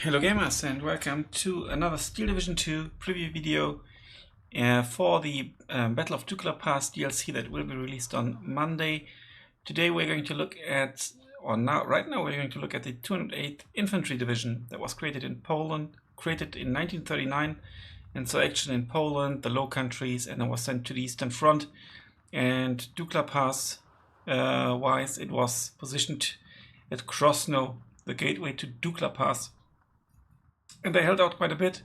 Hello gamers and welcome to another Steel Division 2 preview video for the Battle of Dukla Pass DLC that will be released on Monday. Today we're going to look at, right now we're going to look at the 208th Infantry Division that was created in Poland, created in 1939 and saw action in Poland, the Low Countries, and then was sent to the Eastern Front. And Dukla Pass wise, it was positioned at Krosno, the gateway to Dukla Pass. And they held out quite a bit.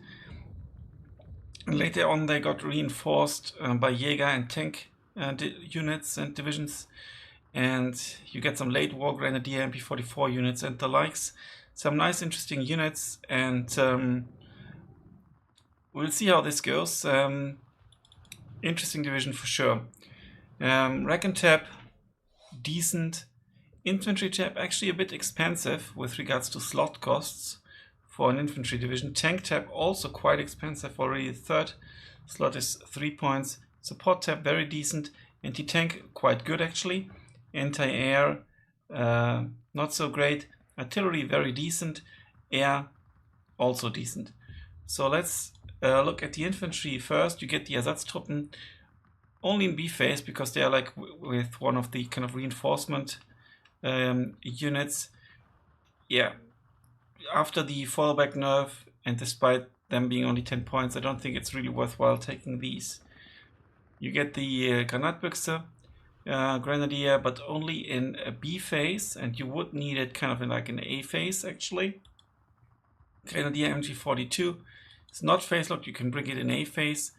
And later on they got reinforced by Jaeger and tank units and divisions. And you get some late war Grenadier MP44 units and the likes. Some nice interesting units, and we'll see how this goes. Interesting division for sure. Recon tab, decent. Infantry tab actually a bit expensive with regards to slot costs for an infantry division. Tank tab also quite expensive, already the third slot is 3 points. Support tab very decent. Anti-tank quite good actually. Anti-air not so great. Artillery very decent. Air also decent. So let's look at the infantry first. You get the Ersatztruppen only in B phase because they are like with one of the kind of reinforcement units. Yeah. After the fallback nerf, and despite them being only 10 points, I don't think it's really worthwhile taking these. You get the Granatbüchse Grenadier, but only in a B phase, and you would need it kind of in like an A phase actually. Grenadier MG42 it's not phase locked, you can bring it in A phase.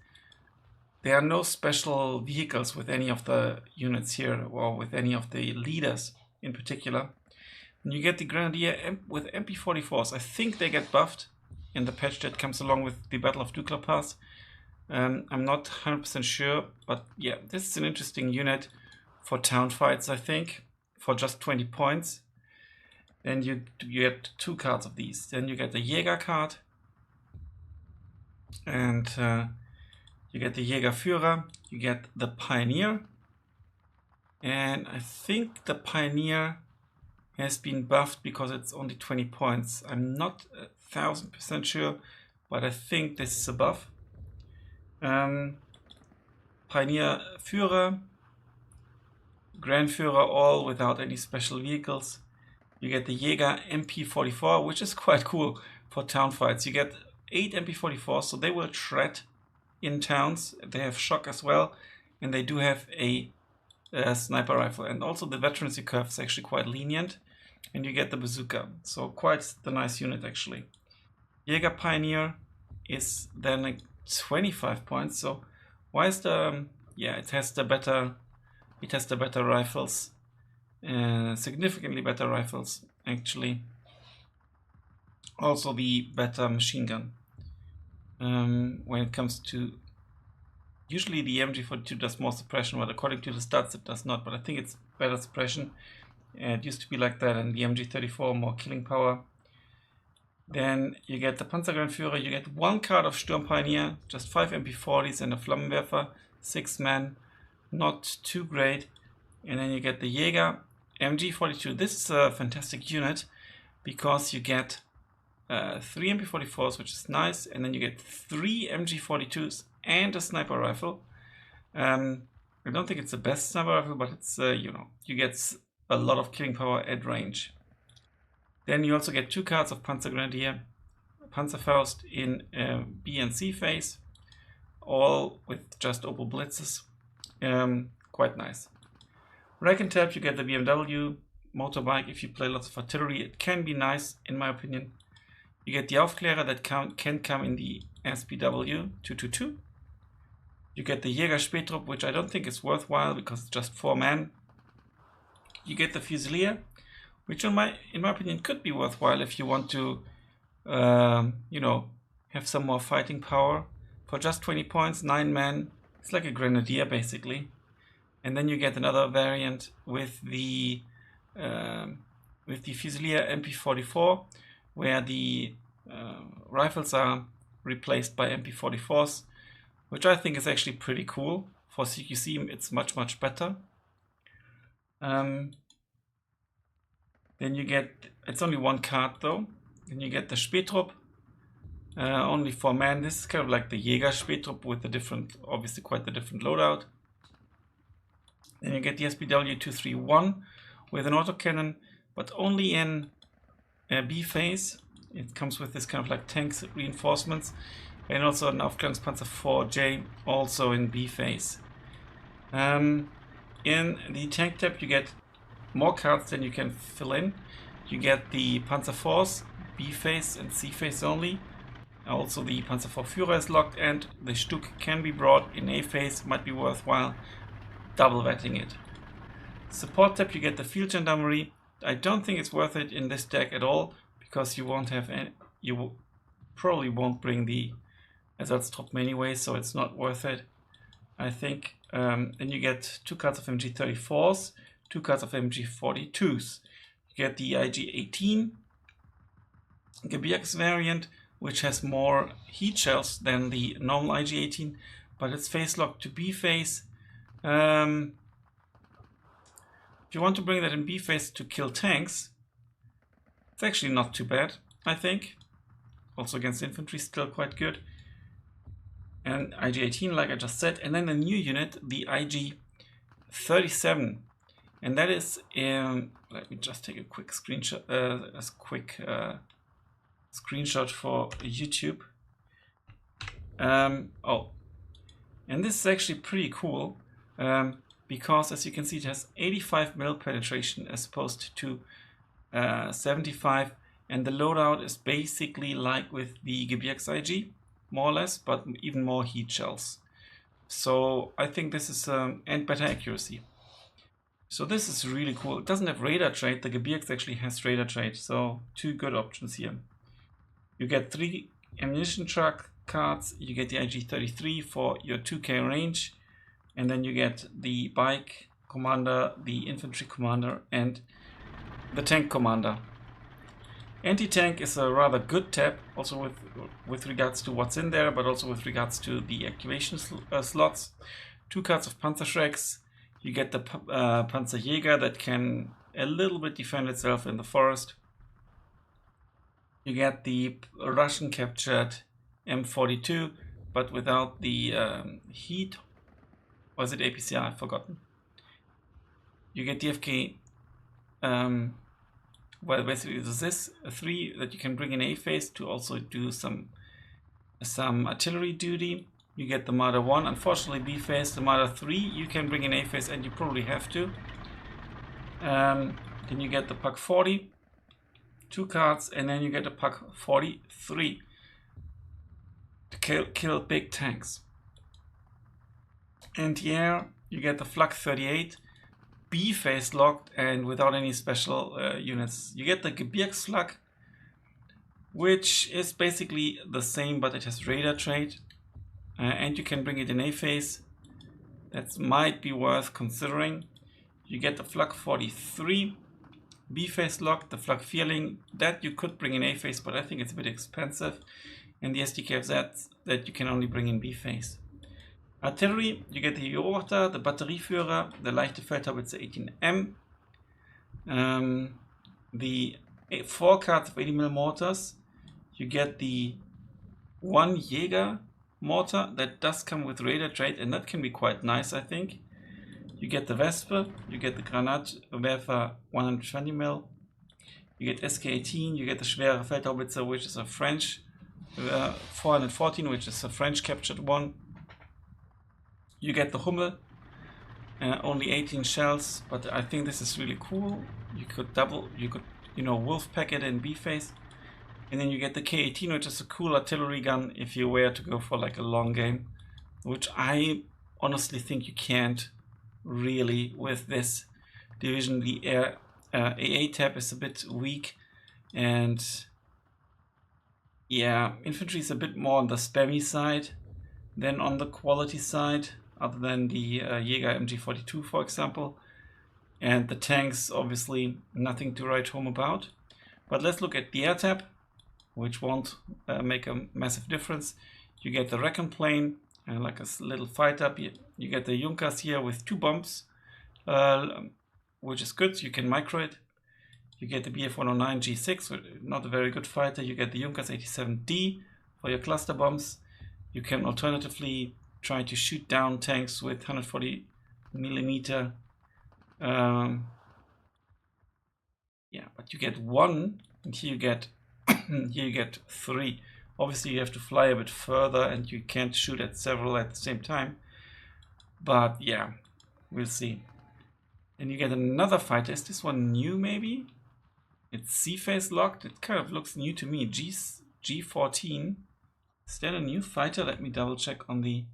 There are no special vehicles with any of the units here, or with any of the leaders in particular. And you get the Grenadier with MP44s. I think they get buffed in the patch that comes along with the Battle of Dukla Pass. I'm not 100% sure, but yeah, this is an interesting unit for town fights, I think, for just 20 points. Then you get 2 cards of these. Then you get the Jäger card, and you get the Jägerführer, you get the Pioneer, and I think the Pioneer has been buffed because it's only 20 points. I'm not 1000% sure, but I think this is a buff. Pioneer Führer, Grand Führer, all without any special vehicles. You get the Jäger MP44, which is quite cool for town fights. You get 8 MP44s, so they will shred in towns. They have shock as well, and they do have a sniper rifle, and also the veterancy curve is actually quite lenient, and you get the bazooka, so quite the nice unit actually. Jaeger Pioneer is then like 25 points. So why is the it has the better rifles, significantly better rifles actually. Also the better machine gun. When it comes to, usually the MG42 does more suppression, but according to the stats it does not, but I think it's better suppression. It used to be like that, and the MG34 more killing power. Then you get the Panzergrenführer, you get 1 card of Sturm Pioneer, just 5 MP40s and a Flammenwerfer, 6 men, not too great. And then you get the Jäger MG42. This is a fantastic unit because you get 3 MP44s, which is nice, and then you get 3 MG42s and a sniper rifle. I don't think it's the best sniper rifle, but it's you get a lot of killing power at range. Then you also get 2 cards of Panzergrenadier, Panzerfaust in B and C phase, all with just Opel Blitzes. Quite nice. Recon tab, you get the BMW motorbike. If you play lots of artillery, it can be nice in my opinion. You get the Aufklärer that can come in the SPW 222. You get the Jäger Spätrupp, which I don't think is worthwhile because it's just 4 men. You get the Fusilier, which in my opinion could be worthwhile if you want to have some more fighting power. For just 20 points, 9 men, it's like a Grenadier basically. And then you get another variant with the Fusilier MP44, where the rifles are replaced by MP44s, which I think is actually pretty cool. For CQC it's much better. Then you get, it's only 1 card though, Then you get the Spätrupp, only 4 men. This is kind of like the Jäger Spätrupp with a different, obviously quite a different loadout. Then you get the SBW 231 with an autocannon, but only in B phase. It comes with this kind of like tanks reinforcements, and also an Aufklärungspanzer 4J, also in B phase. In the tank tab you get more cards than you can fill in. You get the Panzer Force, B phase and C phase only. Also the Panzer IV Führer is locked, and the Stuk can be brought in A phase. Might be worthwhile double vetting it. Support tab you get the Field Gendarmerie. I don't think it's worth it in this deck at all, because you won't have any, you probably won't bring the Ersatztruppen anyway, so it's not worth it, I think. Then you get 2 cards of MG34s, 2 cards of MG42s. You get the IG-18 Gebirgs variant, which has more heat shells than the normal IG-18, but it's phase locked to B phase. If you want to bring that in B phase to kill tanks, it's actually not too bad, I think. Also against infantry, still quite good. And IG-18, like I just said, and then a new unit, the IG-37, and that is let me just take a quick screenshot, screenshot for YouTube. Oh, and this is actually pretty cool, because as you can see, it has 85 mil penetration as opposed to 75, and the loadout is basically like with the Gebirgs IG, more or less, but even more heat shells. So I think this is and better accuracy. So this is really cool. It doesn't have radar trait. The Gebirgs actually has radar trait, so 2 good options here. You get 3 ammunition truck cards. You get the IG-33 for your 2K range, and then you get the bike commander, the infantry commander, and the tank commander. Anti-tank is a rather good tab, also with regards to what's in there, but also with regards to the activation slots. 2 cards of Panzerschrecks. You get the Panzerjäger that can a little bit defend itself in the forest. You get the Russian captured M42, but without the heat. Or is it APCR? I've forgotten. You get DFK. Well, basically this 3 that you can bring in A phase to also do some artillery duty. You get the Marder 1, unfortunately B phase. The Marder 3 you can bring in A phase, and you probably have to. Then you get the Pak 40, 2 cards, and then you get a Pak 43 to kill big tanks. Anti-air, you get the Flak 38. B phase locked and without any special units. You get the Gebirgsflak, which is basically the same, but it has radar trait, and you can bring it in A phase. That might be worth considering. You get the Flak 43, B phase locked, the Flak Vierling, that you could bring in A phase, but I think it's a bit expensive, and the SDKFZ that you can only bring in B phase. Artillery, you get the Beobachter, the Batterieführer, the leichte Feldhaubitze 18M, the 4 cards of 80 mm mortars. You get the 1 Jäger mortar that does come with radar trait, and that can be quite nice, I think. You get the Wespe, you get the Granatwerfer 120 mm, you get SK-18, you get the Schwere Feldhaubitze, which is a French 414, which is a French captured one. You get the Hummel, only 18 shells, but I think this is really cool. You could wolf pack it in B phase. And then you get the K-18, which is a cool artillery gun if you were to go for like a long game, which I honestly think you can't really with this division. The AA tab is a bit weak, and yeah, infantry is a bit more on the spammy side than on the quality side, other than the Jäger MG42, for example. And the tanks, obviously, nothing to write home about. But let's look at the air tab, which won't make a massive difference. You get the Recon plane, like a little fighter. You get the Junkers here with 2 bombs, which is good, so you can micro it. You get the Bf-109 G6, not a very good fighter. You get the Junkers 87D for your cluster bombs. You can alternatively try to shoot down tanks with 140 millimeter. Yeah, but you get one, and here you get here you get three. Obviously, you have to fly a bit further, and you can't shoot at several at the same time. But yeah, we'll see. And you get another fighter. Is this one new, maybe? It's C-phase locked. It kind of looks new to me. G14. Is that a new fighter? Let me double check on the...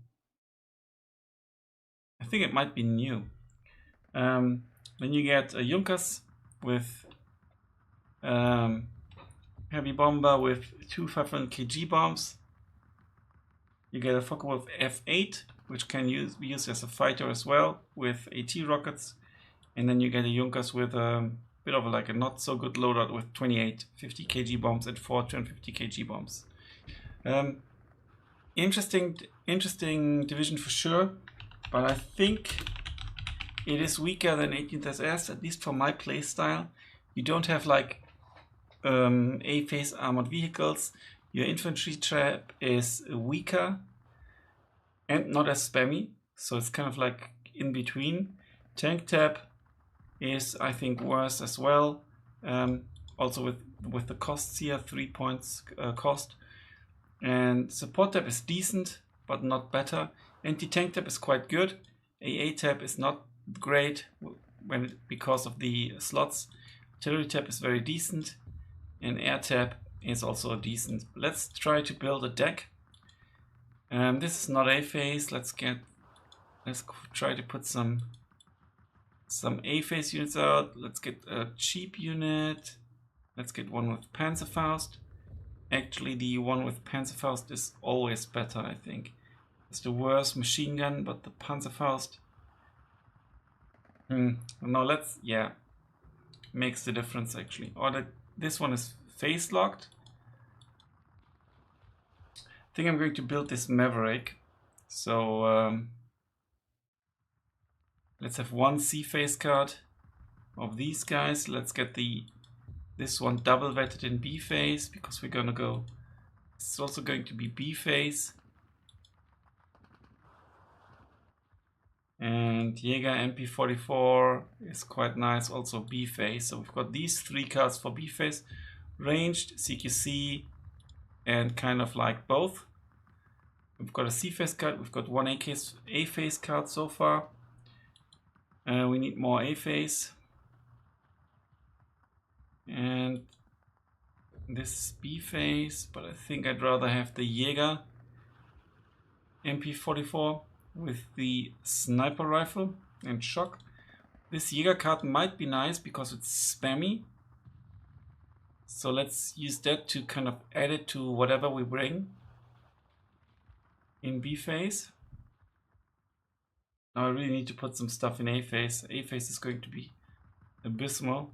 I think it might be new. Then you get a Junkers with heavy bomber with 2 500 kg bombs. You get a Focke-Wulf F8, which can be used as a fighter as well, with AT rockets. And then you get a Junkers with a bit of like a not so good loadout with 28 50 kg bombs and 4 250 kg bombs. Interesting division for sure, but I think it is weaker than 18th SS, at least for my playstyle. You don't have like A-phase armored vehicles. Your infantry trap is weaker and not as spammy, so it's kind of like in between. Tank tab is, I think, worse as well. Also with the costs here, 3 points cost. And support tab is decent, but not better. Anti-tank tab is quite good. AA tab is not great because of the slots. Artillery tab is very decent, and air tab is also decent. Let's try to build a deck. This is not A-phase. Let's try to put some A-phase units out. Let's get a cheap unit. Let's get one with Panzerfaust. Actually, the one with Panzerfaust is always better, I think. It's the worst machine gun, but the Panzerfaust... No, yeah, makes the difference actually. Or this one is phase locked. I think I'm going to build this Maverick. So let's have one C-phase card of these guys. Let's get this one double vetted in B-phase, because we're gonna go... It's also going to be B-phase. And Jäger MP44 is quite nice, also B-phase. So we've got these 3 cards for B-phase. Ranged, CQC, and kind of like both. We've got a C-phase card, we've got one A-phase card so far. We need more A-phase. And this is B-phase, but I think I'd rather have the Jäger MP44 with the sniper rifle and shock. This Jäger card might be nice because it's spammy. So let's use that to kind of add it to whatever we bring in B-phase. Now I really need to put some stuff in A-phase. A-phase is going to be abysmal.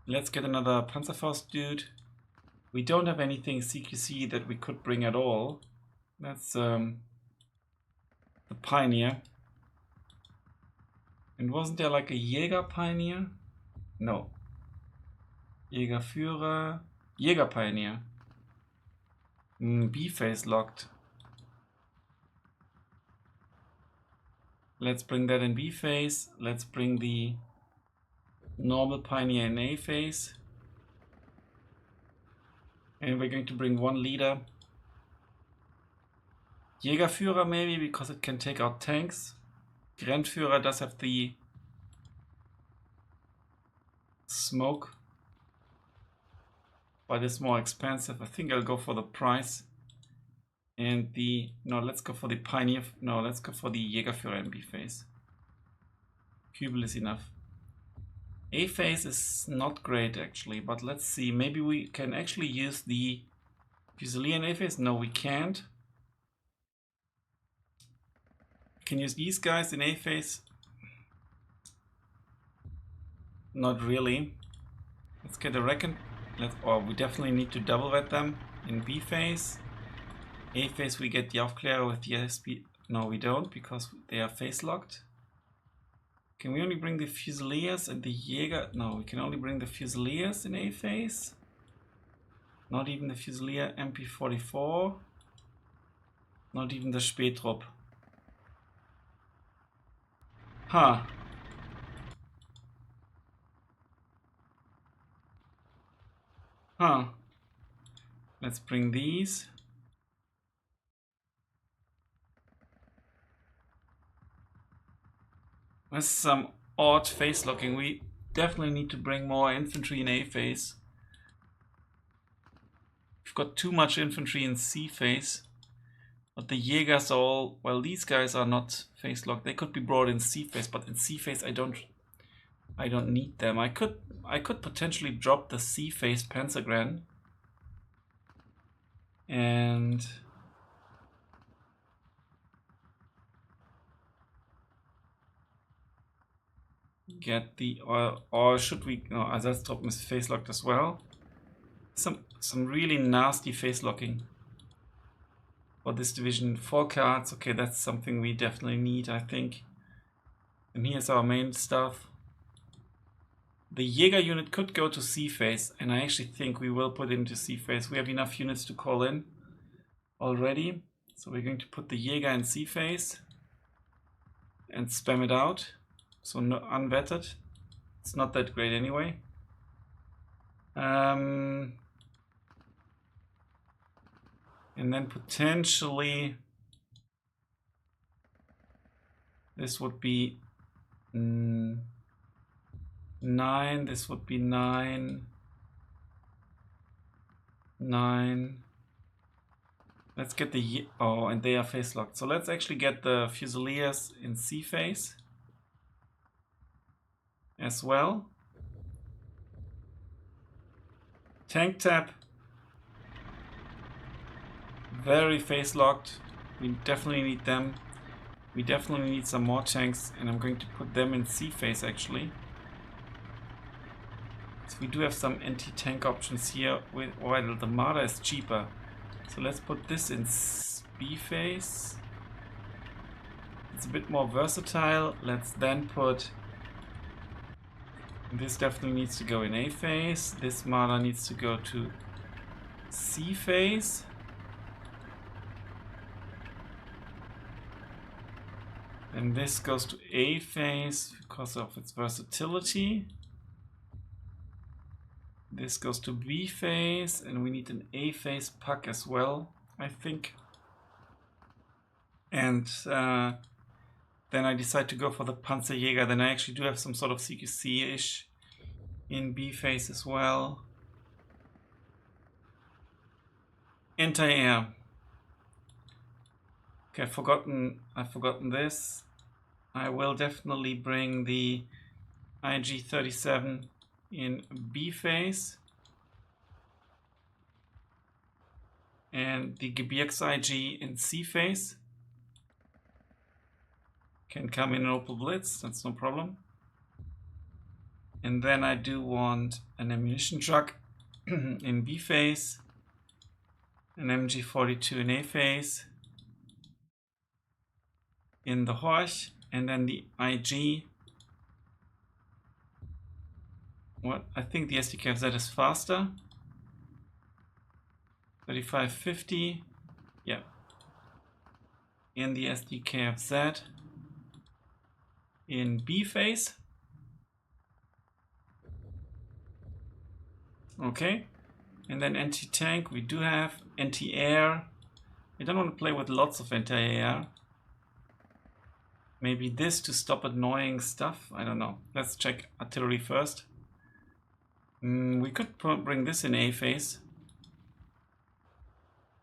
Let's get another Panzerfaust dude. We don't have anything CQC that we could bring at all. That's the Pioneer. And wasn't there like a Jäger Pioneer? No. Jägerführer. Jäger Pioneer. B-phase locked. Let's bring that in B-phase. Let's bring the normal Pioneer in A-phase. And we're going to bring one leader. Jägerführer maybe, because it can take out tanks. Grenzführer does have the smoke, but it's more expensive. I think I'll go for the price. And let's go for the Pioneer. No, let's go for the Jägerführer in B-phase. Kübel is enough. A-phase is not great actually, but let's see. Maybe we can actually use the Fusilier in A-phase. No, we can't. We can use these guys in A-phase. Not really. Let's get a Reckon. We definitely need to double vet them in B-phase. A-phase we get the Aufklärer with the SP. No, we don't, because they are phase locked. Can we only bring the Fusiliers and the Jäger? No, we can only bring the Fusiliers in A phase. Not even the Fusilier MP44. Not even the Spähtrupp. Huh. Huh. Let's bring these. There's some odd phase locking. We definitely need to bring more infantry in A phase. We've got too much infantry in C phase. But the Jägers are all, well, these guys are not phase locked. They could be brought in C phase, but in C phase I don't need them. I could potentially drop the C phase Panzergren and get the, or should we, no, Ersatztruppen is phase locked as well. Some really nasty phase locking for this division. 4 cards, okay, that's something we definitely need, I think. And here's our main stuff. The Jäger unit could go to C phase, and I actually think we will put it into C phase. We have enough units to call in already. So we're going to put the Jäger in C phase and spam it out. So no, unvetted. It's not that great anyway. And then potentially this would be 9, this would be 9, 9. Let's get the, oh, and they are phase locked. So let's actually get the Fusiliers in C phase as well. Tank tap. Very phase locked. We definitely need them. We definitely need some more tanks, and I'm going to put them in C phase actually. So we do have some anti-tank options here. Well, the Marder is cheaper. So let's put this in B phase. It's a bit more versatile. Let's then put, this definitely needs to go in A phase. This Marder needs to go to C phase. And this goes to A phase because of its versatility. This goes to B phase, and we need an A phase puck as well, I think. And then I decide to go for the Panzerjäger. Then I actually do have some sort of CQC-ish in B phase as well. Anti-air. Okay, I've forgotten this. I will definitely bring the IG-37 in B phase. And the Gebirgs-IG in C phase. Can come in an Opel Blitz, that's no problem. And then I do want an ammunition truck in B phase. An MG42 in A phase. In the Horch, and then the IG. What? I think the SDKFZ is faster. 3550. Yeah. In the SDKFZ. In B phase. Okay. And then anti-tank. We do have anti-air. I don't want to play with lots of anti-air. Maybe this to stop annoying stuff. I don't know. Let's check artillery first. We could bring this in A phase.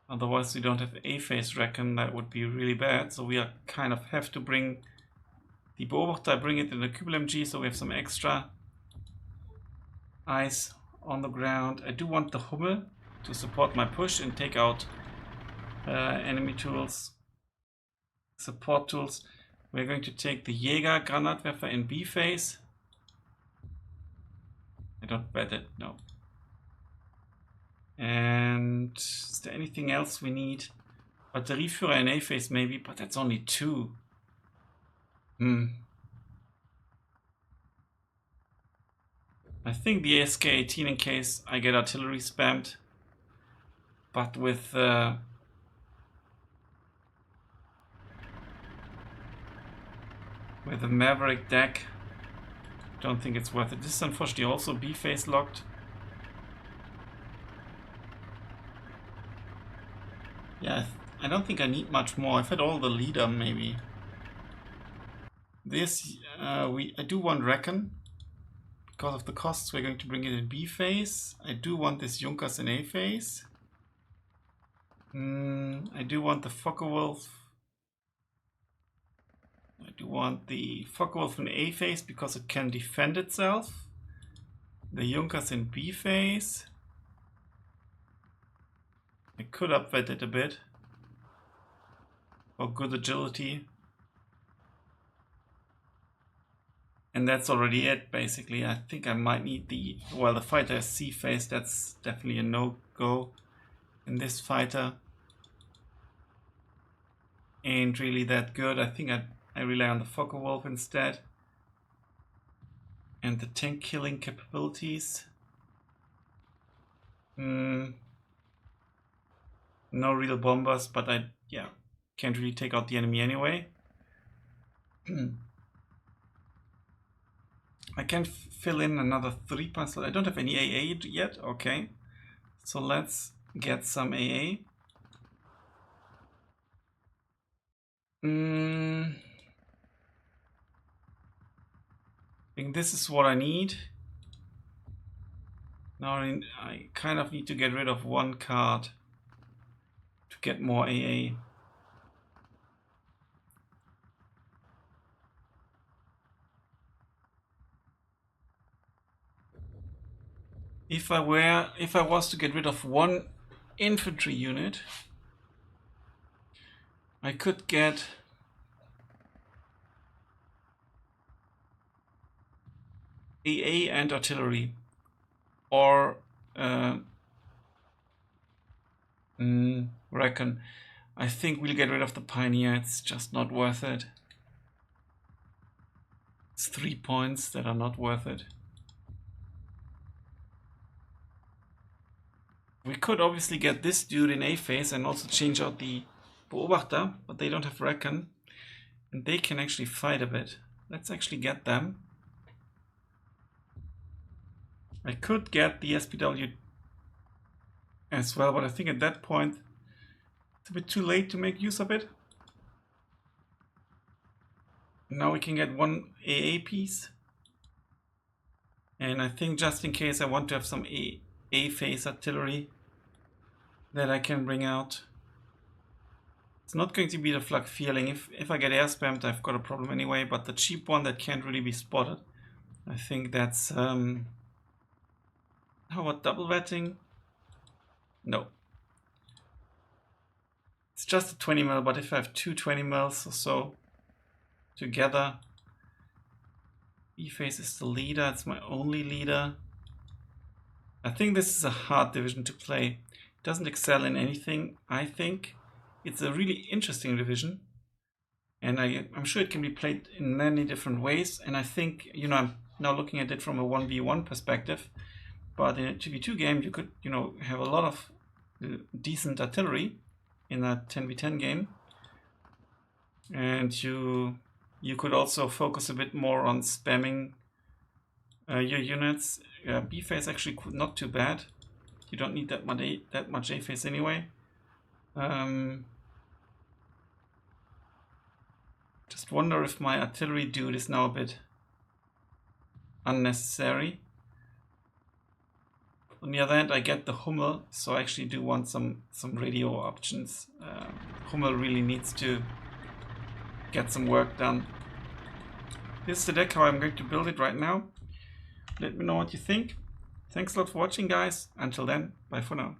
Otherwise we don't have A phase recon. That would be really bad. So we are kind of have to bring the Beobachter, bring it in the Kübel MG, so we have some extra eyes on the ground. I do want the Hummel to support my push and take out enemy tools, support tools. We're going to take the Jäger Granatwerfer in B phase. I don't bet it, no. And is there anything else we need? Batterieführer in A phase maybe, but that's only 2. I think the ASK-18 in case I get artillery spammed, but with the Maverick deck, don't think it's worth it. This is unfortunately also B-phase locked. Yeah, I don't think I need much more. I've had all the leader maybe. This, I do want Reckon. Because of the costs, we're going to bring it in B phase. I do want this Junkers in A phase. I do want the Focke-Wulf. I do want the Focke-Wulf in A phase because it can defend itself. The Junkers in B phase. I could upvet it a bit for good agility. And that's already it, basically. I think I might need the fighter is C phase. That's definitely a no-go. And this fighter ain't really that good. I think I rely on the Focke-Wulf instead. And the tank killing capabilities. No real bombers, but I can't really take out the enemy anyway. I can fill in another 3 points. I don't have any AA yet. Okay, so let's get some AA. I think this is what I need. Now I kind of need to get rid of one card to get more AA. If I was to get rid of one infantry unit, I could get AA and artillery, or Reckon. I think we'll get rid of the Pioneer. It's just not worth it. It's 3 points that are not worth it. We could obviously get this dude in A phase and also change out the Beobachter, but they don't have Reckon. And they can actually fight a bit. Let's actually get them. I could get the SPW as well, but I think at that point it's a bit too late to make use of it. Now we can get one AA piece. And I think just in case I want to have some A phase artillery that I can bring out. It's not going to be the flak feeling. If I get air spammed, I've got a problem anyway, but the cheap one that can't really be spotted, I think that's how about double vetting? No. It's just a 20 mil, but if I have two 20 mils or so together, B phase is the leader, it's my only leader. I think this is a hard division to play. It doesn't excel in anything, I think. It's a really interesting division. And I'm sure it can be played in many different ways. And I think, I'm now looking at it from a 1v1 perspective. But in a 2v2 game, you could, have a lot of decent artillery in a 10v10 game. And you could also focus a bit more on spamming your units. B phase actually not too bad. You don't need that much A phase anyway. Just wonder if my artillery dude is now a bit unnecessary. On the other hand, I get the Hummel, so I actually do want some radio options. Hummel really needs to get some work done. This is the deck, how I'm going to build it right now. Let me know what you think. Thanks a lot for watching, guys. Until then, bye for now.